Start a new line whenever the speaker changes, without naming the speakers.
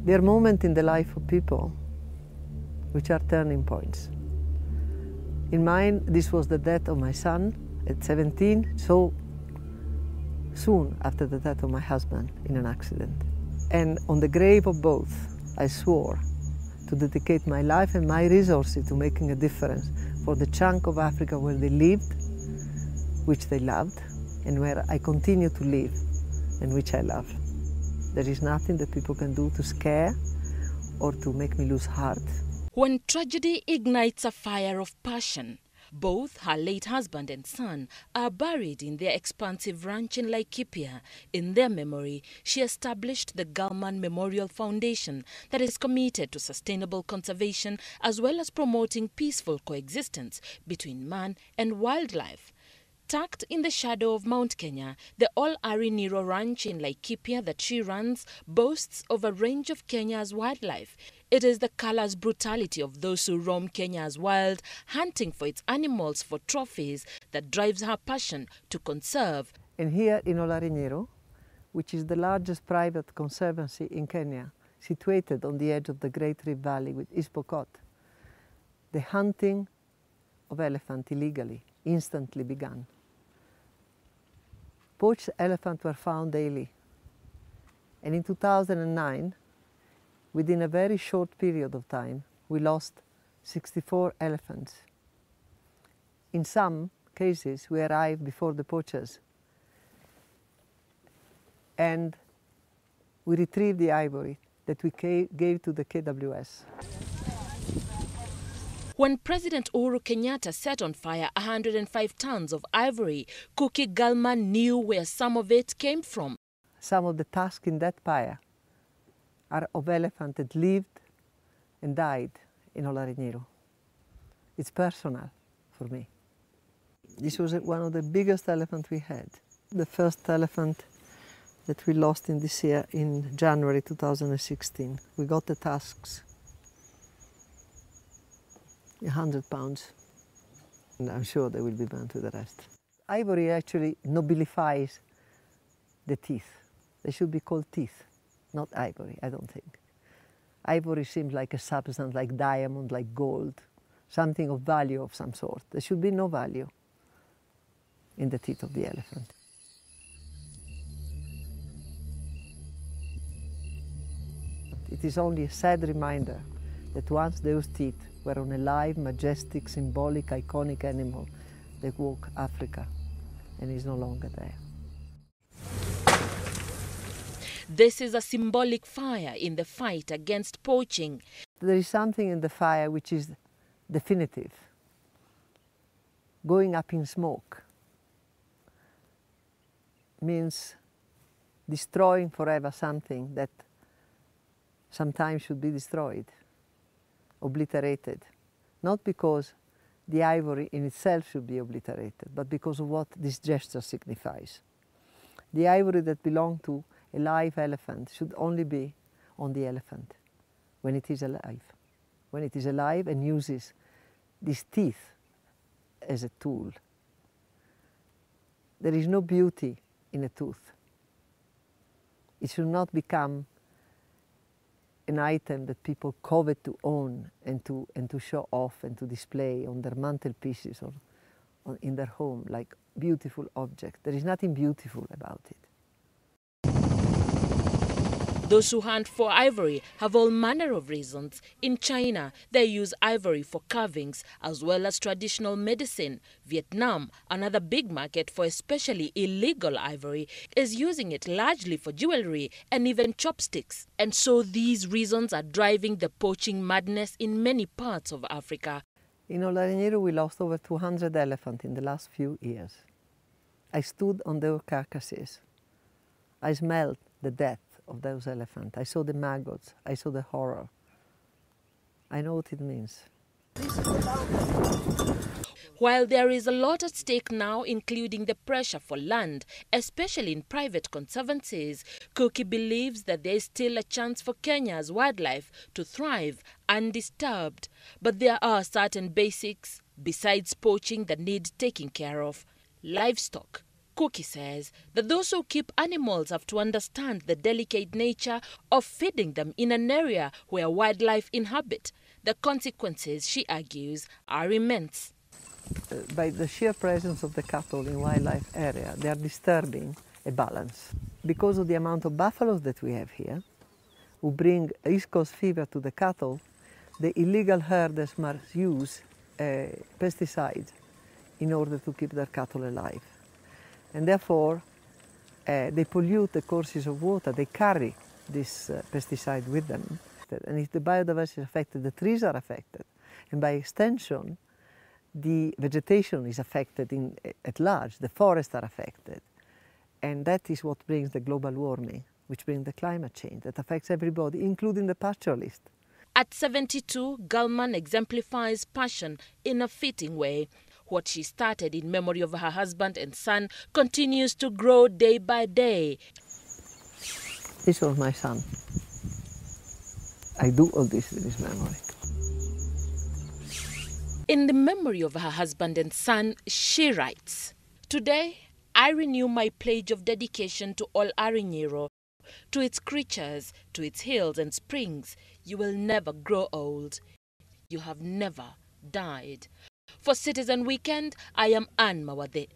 There are moments in the life of people which are turning points. In mine, this was the death of my son at 17, so soon after the death of my husband in an accident. And on the grave of both, I swore to dedicate my life and my resources to making a difference for the chunk of Africa where they lived, which they loved, and where I continue to live, and which I love. There is nothing that people can do to scare or to make me lose heart.
When tragedy ignites a fire of passion, both her late husband and son are buried in their expansive ranch in Laikipia. In their memory, she established the Gallmann Memorial Foundation that is committed to sustainable conservation as well as promoting peaceful coexistence between man and wildlife. Tucked in the shadow of Mount Kenya, the All-Ari Niro Ranch in Laikipia that she runs boasts of a range of Kenya's wildlife. It is the callous brutality of those who roam Kenya's wild, hunting for its animals for trophies, that drives her passion to conserve.
And here in All-Ari Niro, which is the largest private conservancy in Kenya, situated on the edge of the Great Rift Valley with East Pokot, the hunting of elephant illegally instantly began. Poached elephants were found daily. And in 2009, within a very short period of time, we lost 64 elephants. In some cases, we arrived before the poachers and we retrieved the ivory that we gave to the KWS.
When President Uhuru Kenyatta set on fire 105 tons of ivory, Kuki Gallmann knew where some of it came from.
Some of the tusks in that pyre are of elephants that lived and died in All-Ari Niro. It's personal for me. This was one of the biggest elephants we had. The first elephant that we lost in this year in January 2016. We got the tusks, 100 pounds, and I'm sure they will be burnt with the rest. Ivory actually nobilifies the teeth. They should be called teeth, not ivory, I don't think. Ivory seems like a substance like diamond, like gold, something of value of some sort. There should be no value in the teeth of the elephant. It is only a sad reminder that once those teeth were on a live, majestic, symbolic, iconic animal that walked Africa, and is no longer there.
This is a symbolic fire in the fight against poaching.
There is something in the fire which is definitive. Going up in smoke means destroying forever something that sometimes should be destroyed, obliterated. Not because the ivory in itself should be obliterated, but because of what this gesture signifies. The ivory that belonged to a live elephant should only be on the elephant when it is alive. When it is alive and uses these teeth as a tool. There is no beauty in a tooth. It should not become an item that people covet to own and to show off and to display on their mantelpieces or in their home like beautiful object. There is nothing beautiful about it.
Those who hunt for ivory have all manner of reasons. In China, they use ivory for carvings as well as traditional medicine. Vietnam, another big market for especially illegal ivory, is using it largely for jewelry and even chopsticks. And so these reasons are driving the poaching madness in many parts of Africa.
In All-Ari Niro, we lost over 200 elephants in the last few years. I stood on their carcasses. I smelled the death of those elephants. I saw the maggots. I saw the horror. I know what it means.
While there is a lot at stake now, including the pressure for land, especially in private conservancies, Kuki believes that there is still a chance for Kenya's wildlife to thrive undisturbed. But there are certain basics, besides poaching, that need taking care of. Livestock, Kuki says that those who keep animals have to understand the delicate nature of feeding them in an area where wildlife inhabit. The consequences, she argues, are immense.
By the sheer presence of the cattle in wildlife area, they are disturbing a balance. Because of the amount of buffaloes that we have here, who bring East Coast fever to the cattle, the illegal herders must use pesticides in order to keep their cattle alive. And therefore, they pollute the courses of water. They carry this pesticide with them. And if the biodiversity is affected, the trees are affected. And by extension, the vegetation is affected at large. The forests are affected. And that is what brings the global warming, which brings the climate change that affects everybody, including the pastoralist.
At 72, Gallmann exemplifies passion in a fitting way. What she started in memory of her husband and son continues to grow day by day.
This was my son. I do all this in his memory.
In the memory of her husband and son, she writes, "Today, I renew my pledge of dedication to all Arinyiro, to its creatures, to its hills and springs. You will never grow old. You have never died." For Citizen Weekend, I am Mawathe.